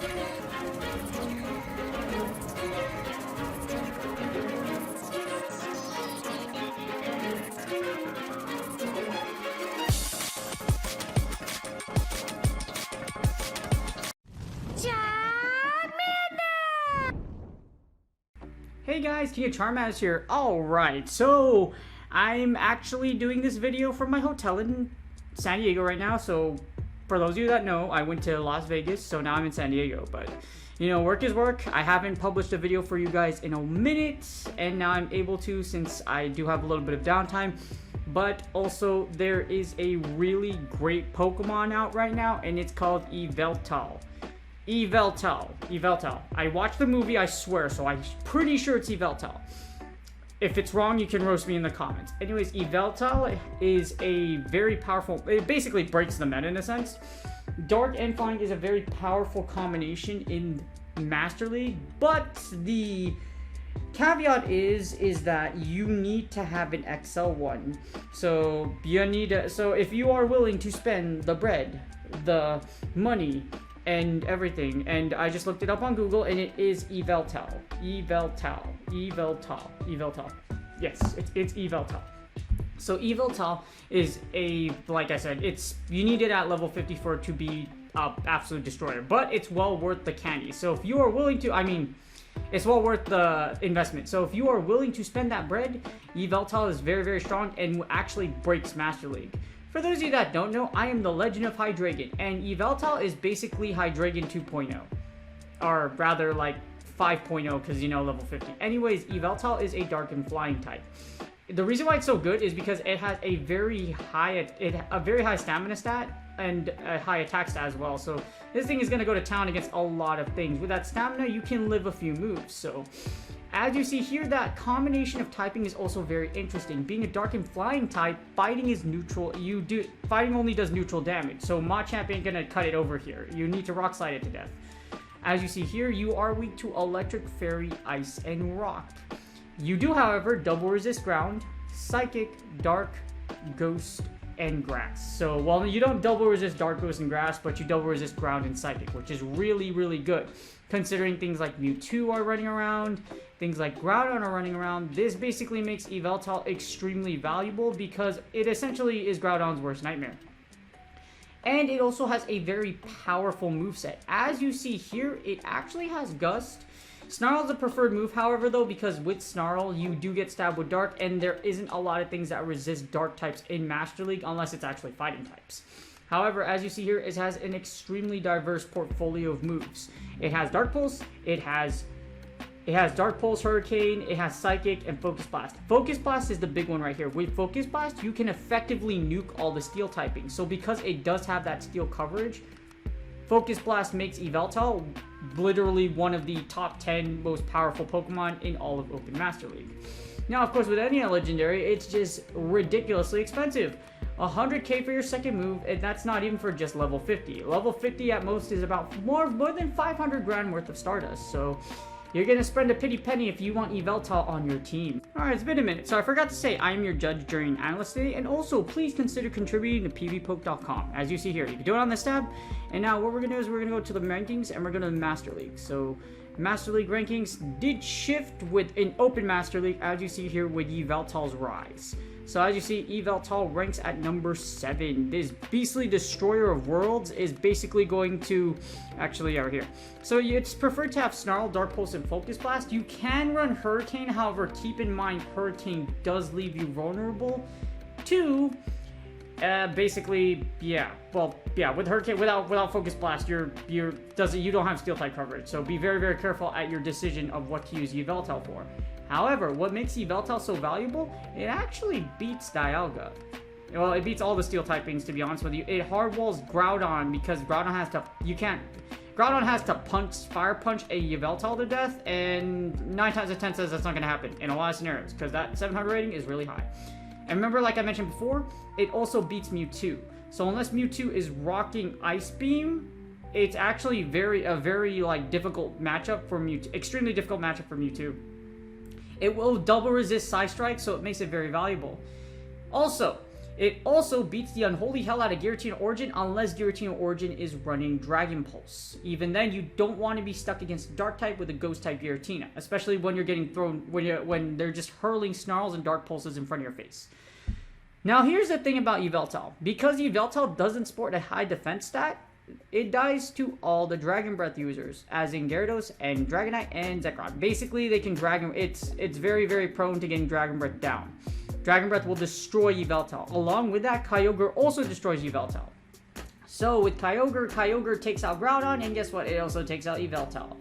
Hey guys, King of Charmander here. Alright, so I'm actually doing this video from my hotel in San Diego right now. So for those of you that know, I went to Las Vegas, so now I'm in San Diego. But you know, work is work. I haven't published a video for you guys in a minute, and now I'm able to since I do have a little bit of downtime. But also there is a really great Pokemon out right now, and it's called Yveltal. Yveltal. I watched the movie, I swear, so I'm pretty sure it's Yveltal. If it's wrong, you can roast me in the comments. Anyways, Yveltal is a very powerful, it basically breaks the meta in a sense. Dark and Flying is a very powerful combination in Master League, but the caveat is that you need to have an XL1. So you need to, so if you are willing to spend the bread, the money, and everything, and I just looked it up on Google, and it is Yveltal. Yes, it's Yveltal. So Yveltal is a, like I said, it's, you need it at level 50 for it to be absolute destroyer, but it's well worth the candy. So if you are willing to, I mean, it's well worth the investment. So if you are willing to spend that bread, Yveltal is very, very strong and actually breaks Master League. For those of you that don't know, I am the Legend of Hydreigon, and Yveltal is basically Hydreigon 2.0. Or rather, like 5.0, because you know, level 50. Anyways, Yveltal is a Dark and Flying type. The reason why it's so good is because it has a very high stamina stat and a high attack stat as well. So this thing is going to go to town against a lot of things. With that stamina, you can live a few moves. So as you see here, that combination of typing is also very interesting. Being a Dark and Flying type, fighting is neutral. Fighting only does neutral damage, so Machamp ain't gonna cut it over here. You need to Rock Slide it to death. As you see here, you are weak to Electric, Fairy, Ice, and Rock. You do, however, double resist Ground, Psychic, Dark, Ghost, and Grass. So, well, you don't double resist Dark, Ghost, and Grass, but you double resist Ground and Psychic, which is really, really good. Considering things like Mewtwo are running around, things like Groudon are running around, this basically makes Yveltal extremely valuable because it essentially is Groudon's worst nightmare. And it also has a very powerful moveset. As you see here, it actually has Gust. Snarl is a preferred move, however, though, because with Snarl, you do get stabbed with Dark, and there isn't a lot of things that resist Dark types in Master League unless it's actually fighting types. However, as you see here, it has an extremely diverse portfolio of moves. It has Dark Pulse, it has Dark Pulse, Hurricane, it has Psychic, and Focus Blast. Focus Blast is the big one right here. With Focus Blast, you can effectively nuke all the Steel typing. So because it does have that Steel coverage, Focus Blast makes Yveltal literally one of the top 10 most powerful Pokemon in all of Open Master League. Now, of course, with any legendary, it's just ridiculously expensive. 100k for your second move, and that's not even for just level 50. Level 50 at most is about more than 500 grand worth of Stardust, so you're gonna spend a pretty penny if you want Yveltal on your team. Alright, it's been a minute, so I forgot to say I am your judge during Analyst Day, and also please consider contributing to pvpoke.com. As you see here, you can do it on this tab, and now what we're gonna do is we're gonna go to the rankings, and we're gonna Master League. So Master League rankings did shift with an Open Master League, as you see here with Yveltal's rise. So as you see, Yveltal ranks at number 7. This beastly destroyer of worlds is basically going to, actually over here. So it's preferred to have Snarl, Dark Pulse, and Focus Blast. You can run Hurricane, however, keep in mind Hurricane does leave you vulnerable to, basically, yeah. Well, yeah, with Hurricane, without Focus Blast, you don't have Steel type coverage. So be very, very careful at your decision of what to use Yveltal for. However, what makes Yveltal so valuable, it actually beats Dialga. Well, it beats all the Steel typings, to be honest with you. It hardwalls Groudon because Groudon has to Fire Punch a Yveltal to death, and 9 times out of 10 says that's not going to happen in a lot of scenarios because that 700 rating is really high. And remember, like I mentioned before, it also beats Mewtwo. So unless Mewtwo is rocking Ice Beam, it's actually a very like difficult matchup for Mewtwo, extremely difficult matchup for Mewtwo. It will double resist Psy Strike, so it makes it very valuable. Also, It also beats the unholy hell out of Giratina Origin unless Giratina Origin is running Dragon Pulse. Even then, you don't want to be stuck against a Dark type with a Ghost type Giratina, especially when you're getting thrown, when they're just hurling Snarls and Dark Pulses in front of your face. Now, here's the thing about Yveltal. Because Yveltal doesn't sport a high defense stat, it dies to all the Dragon Breath users, as in Gyarados and Dragonite and Zekrom. Basically, they can Dragon... It's very, very prone to getting Dragon Breath down. Dragon Breath will destroy Yveltal. Along with that, Kyogre also destroys Yveltal. So with Kyogre, Kyogre takes out Groudon, and guess what? It also takes out Yveltal.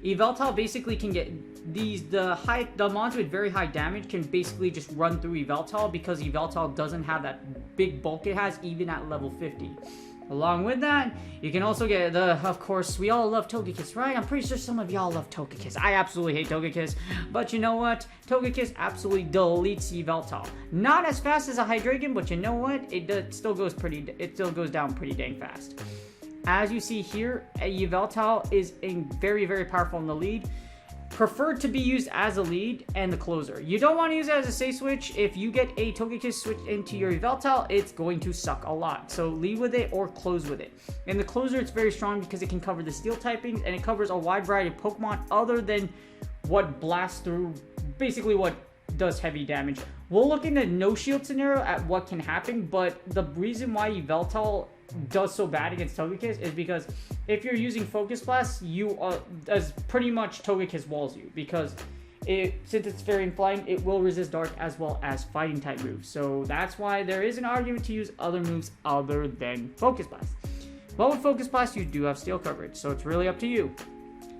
Yveltal basically can get the monster with very high damage can basically just run through Yveltal because Yveltal doesn't have that big bulk it has even at level 50. Along with that, you can also get of course, we all love Togekiss, right? I'm pretty sure some of y'all love Togekiss. I absolutely hate Togekiss, but you know what? Togekiss absolutely deletes Yveltal. Not as fast as a Hydreigon, but you know what? It still goes down pretty dang fast. As you see here, Yveltal is very, very powerful in the lead. Preferred to be used as a lead and the closer. You don't want to use it as a safe switch. If you get a Togekiss switch into your Yveltal, it's going to suck a lot. So lead with it or close with it. In the closer, it's very strong because it can cover the steel typings and it covers a wide variety of Pokemon other than what blasts through, basically what does heavy damage. We'll look in the no shield scenario at what can happen, but the reason why Yveltal does so bad against Togekiss is because if you're using Focus Blast, as pretty much Togekiss walls you, because since it's Fairy and Flying, it will resist Dark as well as Fighting type moves. So that's why there is an argument to use other moves other than Focus Blast. But with Focus Blast, you do have Steel coverage, so it's really up to you.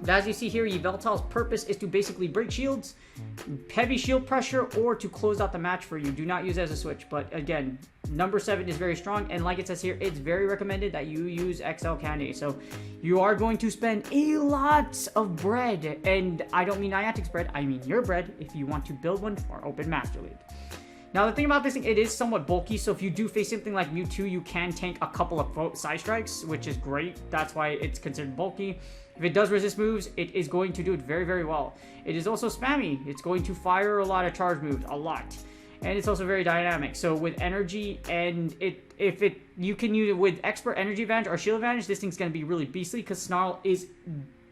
But as you see here, Yveltal's purpose is to basically break shields, heavy shield pressure, or to close out the match for you. Do not use it as a switch, but again, number 7 is very strong, and like it says here, it's very recommended that you use XL Candy. So you are going to spend a lot of bread, and I don't mean Niantic's bread, I mean your bread, if you want to build one for Open Master League. Now, the thing about this thing, it is somewhat bulky, so if you do face something like Mewtwo, you can tank a couple of side strikes, which is great. That's why it's considered bulky. If it does resist moves, it is going to do it very, very well. It is also spammy. It's going to fire a lot of charge moves, a lot. And it's also very dynamic. So with energy and you can use it with expert energy advantage or shield advantage, this thing's going to be really beastly because Snarl is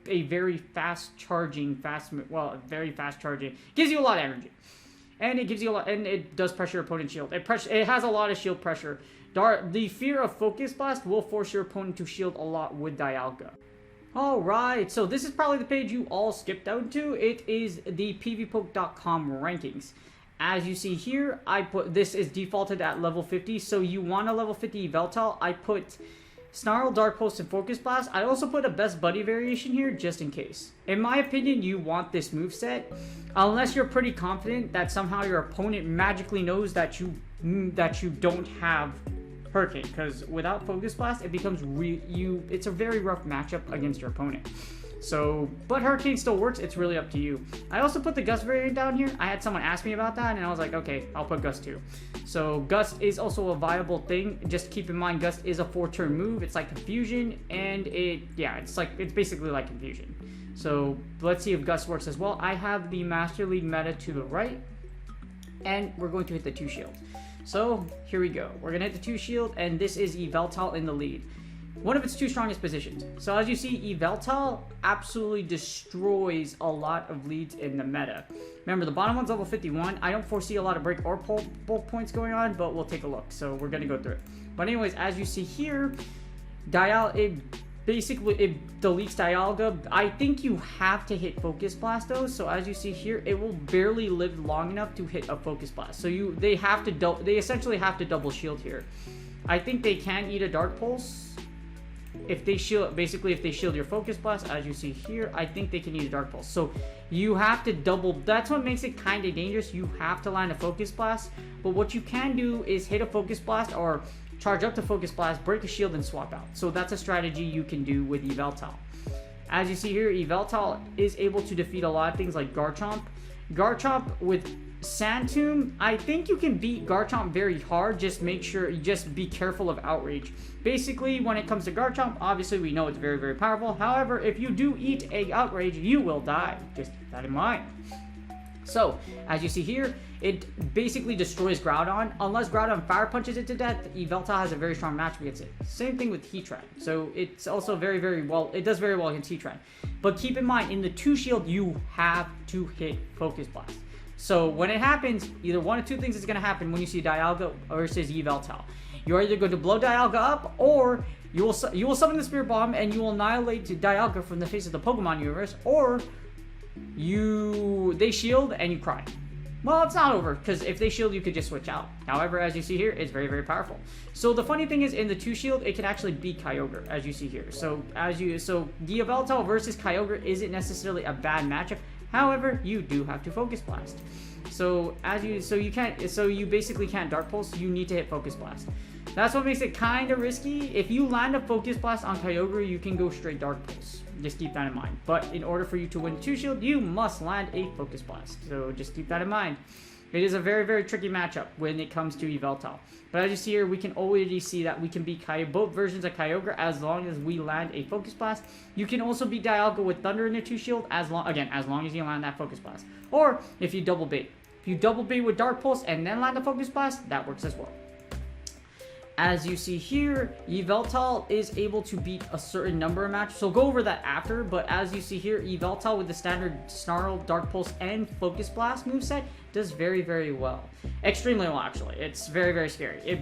a very fast charging, very fast charging. Gives you a lot of energy. And it gives you a lot, and it does pressure your opponent's shield. It has a lot of shield pressure. The fear of Focus Blast will force your opponent to shield a lot with Dialga. Alright, so this is probably the page you all skipped out to. It is the pvpoke.com rankings. As you see here, this is defaulted at level 50, so you want a level 50 Yveltal. I put Snarl, Dark Pulse, and Focus Blast. I also put a Best Buddy variation here, just in case. In my opinion, you want this moveset, unless you're pretty confident that somehow your opponent magically knows that you don't have Hurricane, because without Focus Blast, it becomes it's a very rough matchup against your opponent. So, but Hurricane still works, it's really up to you. I also put the Gust variant down here. I had someone ask me about that, and I was like, okay, I'll put Gust too. So, Gust is also a viable thing. Just keep in mind, Gust is a 4-turn move. It's like Confusion, and it's basically like Confusion. So, let's see if Gust works as well. I have the Master League meta to the right, and we're going to hit the 2 shield. So, here we go. We're going to hit the 2 shield, and this is Yveltal in the lead. One of its 2 strongest positions. So as you see, Yveltal absolutely destroys a lot of leads in the meta. Remember, the bottom one's level 51. I don't foresee a lot of break or bulk points going on, but we'll take a look. So we're going to go through it. But anyways, as you see here, it deletes Dialga. I think you have to hit Focus Blast though. So as you see here, it will barely live long enough to hit a Focus Blast. So they essentially have to double shield here. I think they can eat a Dark Pulse. If they shield your Focus Blast, as you see here, I think they can use a Dark Pulse. So you have to double, that's what makes it kind of dangerous. You have to land a Focus Blast, but what you can do is hit a Focus Blast or charge up to Focus Blast, break a shield, and swap out. So that's a strategy you can do with Yveltal. As you see here, Yveltal is able to defeat a lot of things like Garchomp. Garchomp with Sand Tomb, I think you can beat Garchomp very hard. Just be careful of Outrage. Basically, when it comes to Garchomp, obviously we know it's very, very powerful. However, if you do eat a Outrage, you will die. Just keep that in mind. So, as you see here, it basically destroys Groudon. Unless Groudon Fire Punches it to death, Yveltal has a very strong match against it. Same thing with Heatran. So, it's also very, very well, it does very well against Heatran. But keep in mind, in the 2-shield, you have to hit Focus Blast. So, when it happens, either one of two things is going to happen when you see Dialga versus Yveltal. You're either going to blow Dialga up, or you will summon the Spirit Bomb and you will annihilate Dialga from the face of the Pokemon universe, or they shield and you cry. Well, it's not over, because if they shield, you could just switch out. However, as you see here, it's very, very powerful. So the funny thing is, in the 2-shield, it can actually beat Kyogre, as you see here. So Yveltal versus Kyogre isn't necessarily a bad matchup. However, you do have to Focus Blast. So you basically can't Dark Pulse. You need to hit Focus Blast. That's what makes it kind of risky. If you land a Focus Blast on Kyogre, you can go straight Dark Pulse. Just keep that in mind. But in order for you to win 2-shield, you must land a Focus Blast. So just keep that in mind. It is a very, very tricky matchup when it comes to Yveltal. But as you see here, we can already see that we can beat both versions of Kyogre as long as we land a Focus Blast. You can also beat Dialga with Thunder in the 2-shield, as long as you land that Focus Blast. Or if you double bait. If you double bait with Dark Pulse and then land a Focus Blast, that works as well. As you see here, Yveltal is able to beat a certain number of matches. So go over that after, but as you see here, Yveltal with the standard Snarl, Dark Pulse, and Focus Blast moveset does very, very well. Extremely well, actually. It's very, very scary. It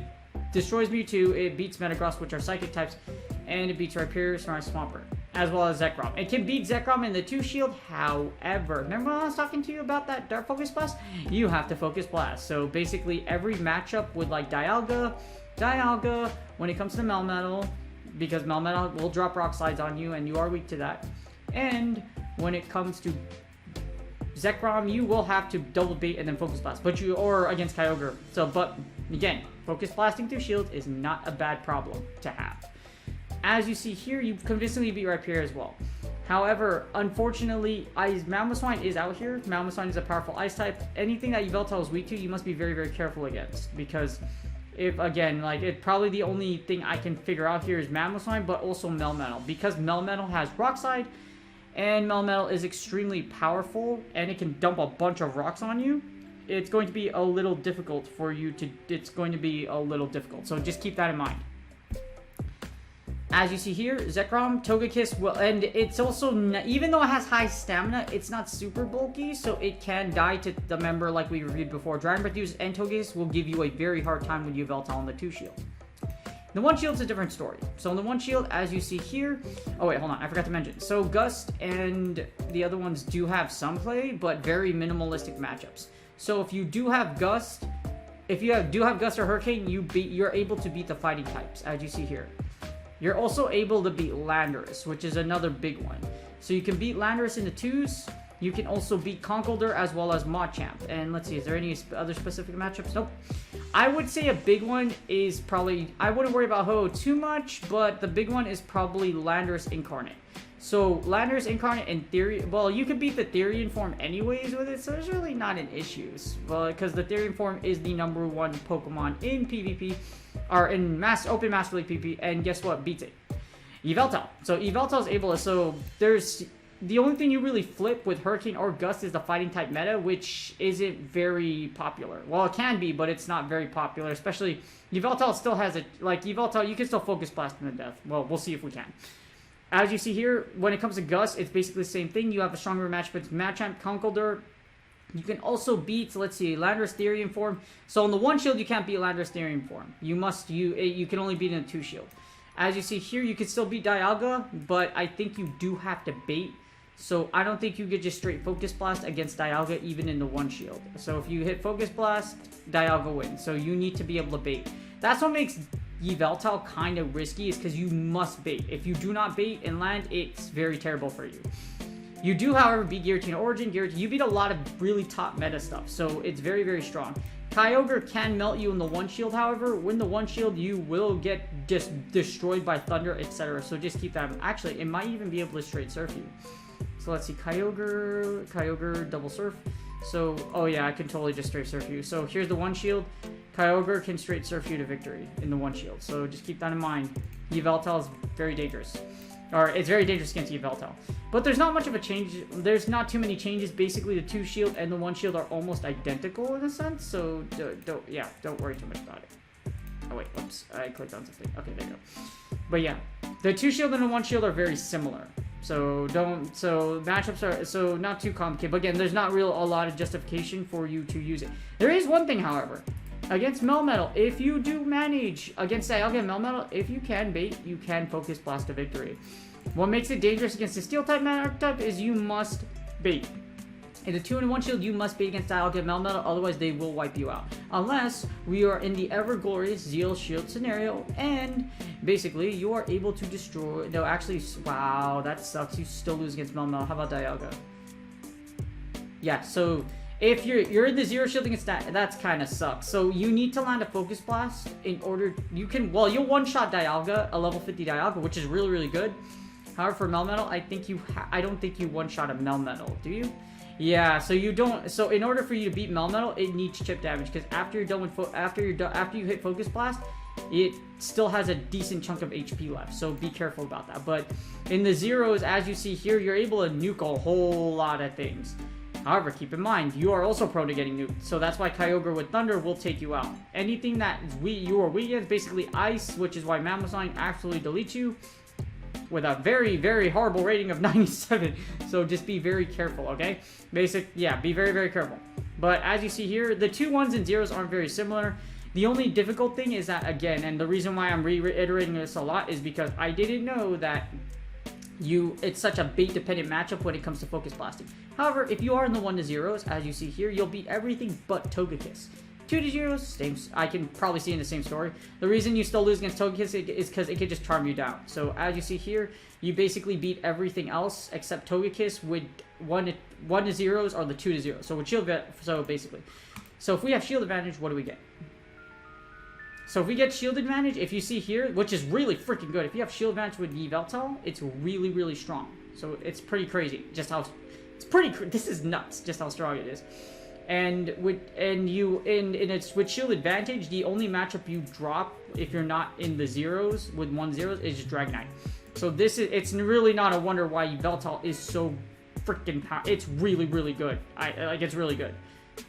destroys Mewtwo, it beats Metagross, which are Psychic types, and it beats Rhyperior, Snorlax, Swampert, as well as Zekrom. It can beat Zekrom in the 2-shield, however, remember when I was talking to you about that Dark Focus Blast? You have to Focus Blast. So basically, every matchup with like Dialga, when it comes to Melmetal, because Melmetal will drop Rock Slides on you and you are weak to that. And when it comes to Zekrom, you will have to double bait and then Focus Blast, or against Kyogre. But again, Focus Blasting through Shield is not a bad problem to have. As you see here, you convincingly beat Rhyperior as well. However, unfortunately, Mamoswine is out here. Mamoswine is a powerful Ice type. Anything that Yveltal is weak to, you must be very, very careful against, because it's probably the only thing I can figure out here is Mamoswine, but also Melmetal, because Melmetal has Rock Slide, and Melmetal is extremely powerful, and it can dump a bunch of rocks on you. It's going to be a little difficult for you to. So just keep that in mind. As you see here, Zekrom, Togekiss will, and it's also, even though it has high stamina, it's not super bulky, so it can die to the member like we reviewed before. Dragon Breath use and Togekiss will give you a very hard time with Yveltal on the 2-shield. The 1-shield's a different story. So in the 1-shield, as you see here, oh wait, hold on, I forgot to mention. So Gust and the other ones do have some play, but very minimalistic matchups. So if you do have Gust, Gust or Hurricane, you're able to beat the fighting types, as you see here. You're also able to beat Landorus, which is another big one. So you can beat Landorus in the 2s. You can also beat Conkeldurr as well as Machamp. And let's see, is there any other specific matchups? Nope. I would say a big one is probably, I wouldn't worry about Ho-Oh too much, but the big one is probably Landorus Incarnate. So Landorus Incarnate in theory, well, you could beat the Therian form anyways with it, so it's really not an issue. Well, because the Therian form is the #1 Pokemon in PvP, or in Open Master League PvP, and guess what? Beats it. Yveltal. So Yveltal is able to, so there's, the only thing you really flip with Hurricane or Gust is the fighting type meta, which isn't very popular. Well, it can be, but it's not very popular, especially Yveltal still has it, like Yveltal, you can still Focus Blast him to death. Well, we'll see if we can. As you see here, when it comes to Gust, it's basically the same thing. You have a stronger match with Machamp, Conkeldurr. You can also beat, let's see, Landorus Therian form. So on the 1-shield, you can't beat Landorus Therian form. You can only beat in a 2-shield. As you see here, you can still beat Dialga, but I think you do have to bait. So I don't think you could just straight Focus Blast against Dialga even in the 1-shield. So if you hit Focus Blast, Dialga wins. So you need to be able to bait. That's what makes Yveltal kind of risky, is because you must bait. If you do not bait and land, it's very terrible for you. You do, however, beat Giratina Origin. You beat a lot of really top meta stuff, so it's very, very strong. Kyogre can melt you in the 1-shield, however. When the 1-shield, you will get just destroyed by Thunder, etc. So just keep that. Actually, it might even be able to straight surf you. So let's see, Kyogre, double surf. So, oh yeah, I can totally just straight surf you. So here's the 1-shield. Kyogre can straight surf you to victory in the 1-shield. So just keep that in mind. Yveltal is very dangerous. Or it's very dangerous against Yveltal. But there's not much of a change. There's not too many changes. Basically, the 2 shield and the 1 shield are almost identical in a sense. So don't worry too much about it. Oh wait, oops, I clicked on something. Okay, there you go. But yeah, the 2 shield and the 1 shield are very similar. So matchups are not too complicated. But again, there's not a lot of justification for you to use it. There is one thing, however. Against Melmetal, if you do manage against Dialga and Melmetal, if you can bait, you can Focus Blast to victory. What makes it dangerous against the Steel type archetype is you must bait. In the 2 and 1 shield, you must bait against Dialga and Melmetal, otherwise they will wipe you out. Unless we are in the ever glorious Zeal shield scenario, and basically you are able to destroy. No, actually, wow, that sucks. You still lose against Melmetal. How about Dialga? Yeah, so. If you're in the 0 shield against that's kind of sucks. So you need to land a Focus Blast in order you'll one-shot Dialga, a level 50 Dialga, which is really, really good. However, for Melmetal, I don't think you one-shot a Melmetal, do you? Yeah, so you don't. So in order for you to beat Melmetal, it needs chip damage because after you're done with after you hit Focus Blast, it still has a decent chunk of HP left. So be careful about that. But in the zeros, as you see here, you're able to nuke a whole lot of things. However, keep in mind, you are also prone to getting nuked, so that's why Kyogre with Thunder will take you out. Anything that you are weak against, basically Ice, which is why Mammoth absolutely deletes you with a very, very horrible rating of 97. So just be very careful, okay? Be very, very careful. But as you see here, the 2 1s and 0s aren't very similar. The only difficult thing is that, again, and the reason why I'm reiterating this a lot is because I didn't know that it's such a bait-dependent matchup when it comes to Focus Blasting. However, if you are in the 1 to 0s, as you see here, you'll beat everything but Togekiss. 2 to 0s, same. I can probably see in the same story. The reason you still lose against Togekiss is because it can just charm you down. So as you see here, you basically beat everything else except Togekiss with 1 to 0s or the 2 to 0s. So with shield, so if we have shield advantage, what do we get? So if we get shield advantage, if you see here, which is really freaking good, if you have shield advantage with Yveltal, it's really, really strong. So it's pretty crazy, this is nuts, just how strong it is. And with shield advantage, the only matchup you drop if you're not in the 0s with 1 0s is just Dragonite. So it's really not a wonder why Yveltal is so freaking powerful. It's really, really good. It's really good.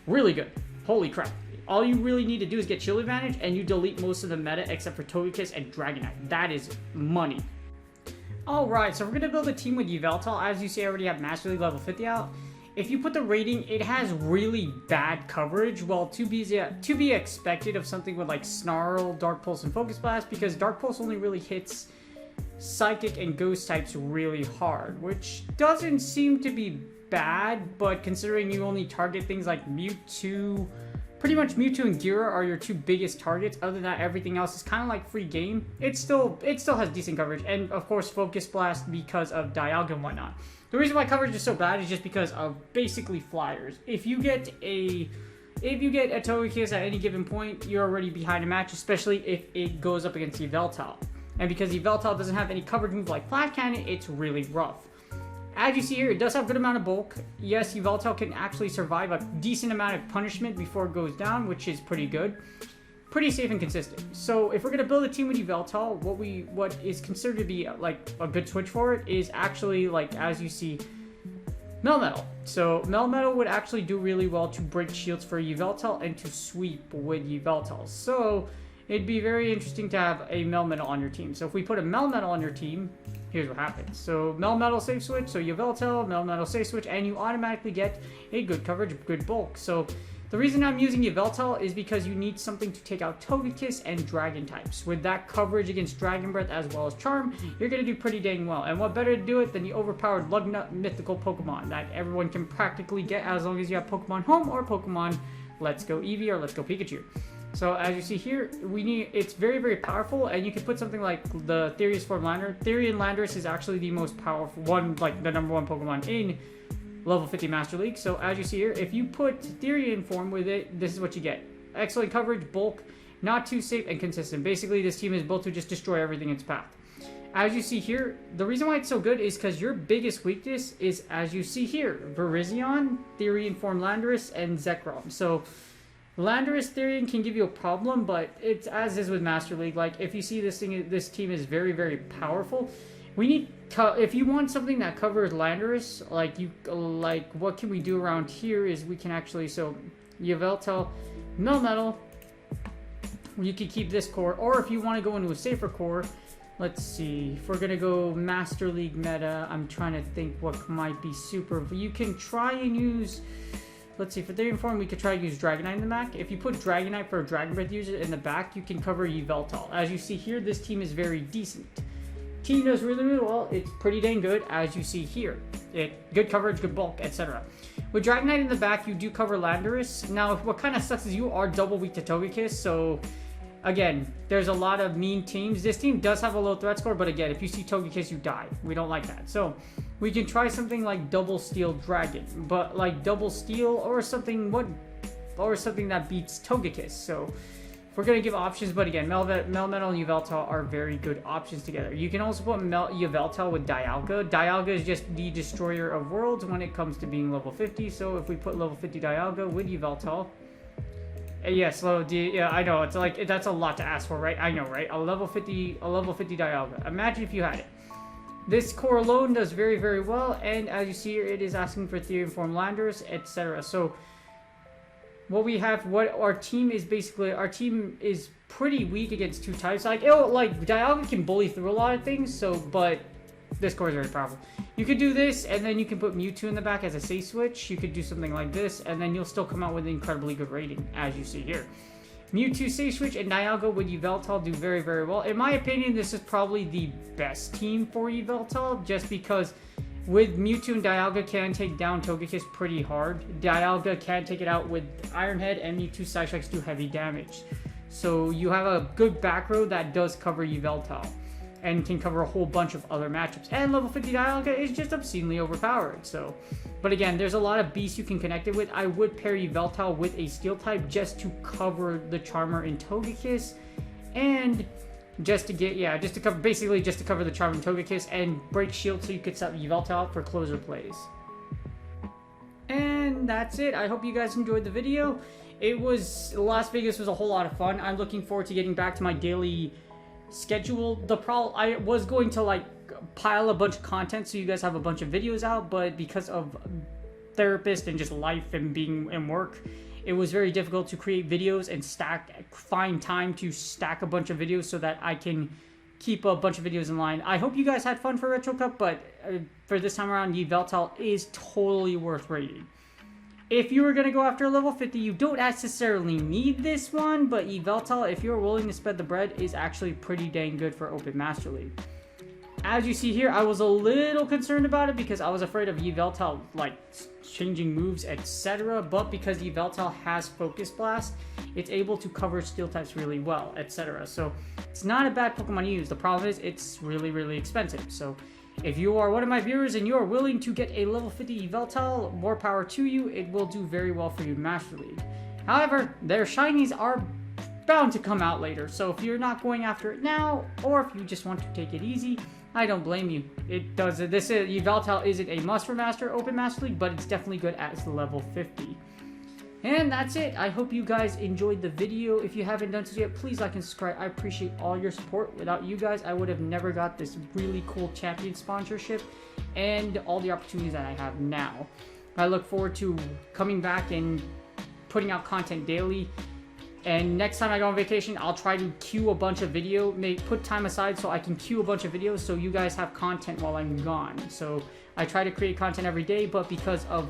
Really good. Holy crap. All you really need to do is get shield advantage, and you delete most of the meta except for Togekiss and Dragonite. That is money. Alright, so we're going to build a team with Yveltal. As you see, I already have Master League level 50 out. If you put the rating, it has really bad coverage. Well, to be expected of something with like Snarl, Dark Pulse, and Focus Blast, because Dark Pulse only really hits Psychic and Ghost types really hard, which doesn't seem to be bad, but considering you only target things like Mewtwo, pretty much Mewtwo and Gira are your 2 biggest targets. Other than that, everything else is kind of like free game. It still has decent coverage, and of course Focus Blast because of Dialga and whatnot. The reason why coverage is so bad is just because of basically flyers. If you get a Togekiss at any given point, you're already behind a match, especially if it goes up against Yveltal. And because Yveltal doesn't have any coverage move like Flash Cannon, it's really rough. As you see here, it does have a good amount of bulk. Yes, Yveltal can actually survive a decent amount of punishment before it goes down, which is pretty good. Pretty safe and consistent. So if we're going to build a team with Yveltal, what is considered to be like a good switch for it is actually, like, as you see, Melmetal. So Melmetal would actually do really well to break shields for Yveltal and to sweep with Yveltal. So it'd be very interesting to have a Melmetal on your team. So if we put a Melmetal on your team, here's what happens. So Melmetal safe switch, so Yveltal, Melmetal safe switch, and you automatically get a good coverage, good bulk. So the reason I'm using Yveltal is because you need something to take out Togekiss and Dragon types. With that coverage against Dragon Breath as well as Charm, you're going to do pretty dang well. And what better to do it than the overpowered Lugnut mythical Pokemon that everyone can practically get as long as you have Pokemon Home or Pokemon Let's Go Eevee or Let's Go Pikachu. So as you see here, it's very, very powerful, and you can put something like the Therius form Landorus. Therian Landorus is actually the most powerful one, like the #1 Pokemon in level 50 Master League. So as you see here, if you put Therian form with it, this is what you get. Excellent coverage, bulk, not too safe, and consistent. Basically, this team is built to just destroy everything in its path. As you see here, the reason why it's so good is because your biggest weakness is, as you see here, Virizion, Therian form Landorus, and Zekrom. So Landorus Therian can give you a problem, but it's as is with Master League. Like, if you see this team is very, very powerful. We need if you want something that covers Landorus, like what can we do around here is we can actually Yveltal Metal. You could keep this core, or if you want to go into a safer core, let's see. If we're gonna go Master League meta, I'm trying to think what might be super. You can try and use. Let's see. For Ethereum form, we could try to use Dragonite in the back. If you put Dragonite for a Dragon Breath user in the back, you can cover Yveltal. As you see here, this team is very decent. Team does really, really well. It's pretty dang good, as you see here. Good coverage, good bulk, etc. With Dragonite in the back, you do cover Landorus. Now, what kind of sucks is you are double weak to Togekiss, so again, there's a lot of mean teams. This team does have a low threat score, but again, if you see Togekiss, you die. We don't like that. So we can try something like Double Steel Dragon, but like Double Steel or something that beats Togekiss. So we're going to give options, but again, Melmetal and Yveltal are very good options together. You can also put Yveltal with Dialga. Dialga is just the destroyer of worlds when it comes to being level 50. So if we put level 50 Dialga with Yveltal, yes, yeah, I know, it's like, that's a lot to ask for, right? I know, right? A level 50 Dialga. Imagine if you had it. This core alone does very, very well, and as you see here, it is asking for Ethereum form Landorus, etc. So what we have, what our team is pretty weak against two types. Like Dialga can bully through a lot of things, but this core is very powerful. You could do this, and then you can put Mewtwo in the back as a safe switch. You could do something like this, and then you'll still come out with an incredibly good rating, as you see here. Mewtwo safe switch and Dialga with Yveltal do very, very well. In my opinion, this is probably the best team for Yveltal, just because with Mewtwo and Dialga can take down Togekiss pretty hard. Dialga can take it out with Iron Head, and Mewtwo side strikes do heavy damage. So you have a good back row that does cover Yveltal and can cover a whole bunch of other matchups. And level 50 Dialga is just obscenely overpowered. So, but again, there's a lot of beasts you can connect it with. I would pair Yveltal with a Steel type just to cover the Charmer and Togekiss, and just to cover the Charmer and Togekiss and break shield so you could set Yveltal out for closer plays. And that's it. I hope you guys enjoyed the video. Las Vegas was a whole lot of fun. I'm looking forward to getting back to my daily schedule. I was going to pile a bunch of content so you guys have a bunch of videos out, but because of therapist and just life and being in work, it was very difficult to create videos and find time to stack a bunch of videos so that I can keep a bunch of videos in line. I hope you guys had fun for Retro Cup, but for this time around, Yveltal is totally worth rating. If you were going to go after a level 50, you don't necessarily need this one, but Yveltal, if you're willing to spend the bread, is actually pretty dang good for Open Master League. As you see here, I was a little concerned about it because I was afraid of Yveltal, changing moves, etc. But because Yveltal has Focus Blast, it's able to cover Steel types really well, etc. So it's not a bad Pokemon to use. The problem is it's really, really expensive. So if you are one of my viewers and you are willing to get a level 50 Yveltal, more power to you. It will do very well for you in Master League. However, their shinies are bound to come out later. So if you're not going after it now, or if you just want to take it easy, I don't blame you. Yveltal isn't a must for Open Master League, but it's definitely good at level 50. And that's it. I hope you guys enjoyed the video. If you haven't done so yet, please like and subscribe. I appreciate all your support. Without you guys, I would have never got this really cool champion sponsorship and all the opportunities that I have now. I look forward to coming back and putting out content daily. And next time I go on vacation, I'll try to queue a bunch of video, put time aside so I can queue a bunch of videos so you guys have content while I'm gone. So I try to create content every day, but because of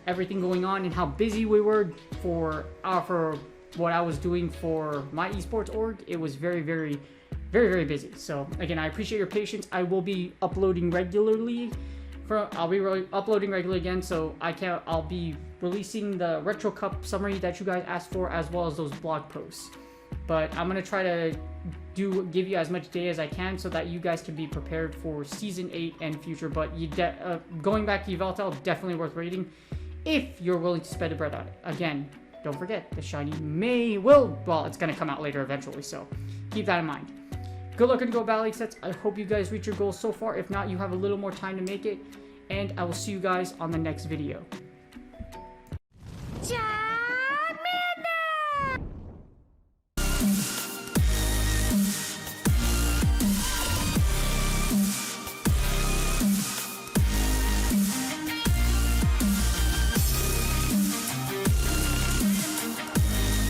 everything going on and how busy we were for what I was doing for my esports org, it was very, very, very, very busy. So again, I appreciate your patience. I will be uploading regularly. I'll be uploading regularly again, so I'll be releasing the Retro Cup summary that you guys asked for, as well as those blog posts. But I'm gonna try to give you as much data as I can so that you guys can be prepared for Season 8 and future. But going back to Yveltal, definitely worth rating if you're willing to spend a bread on it. Again, don't forget, the shiny it's gonna come out later eventually, so keep that in mind. Good luck in Go Battle League sets. I hope you guys reach your goals so far. If not, you have a little more time to make it. And I will see you guys on the next video.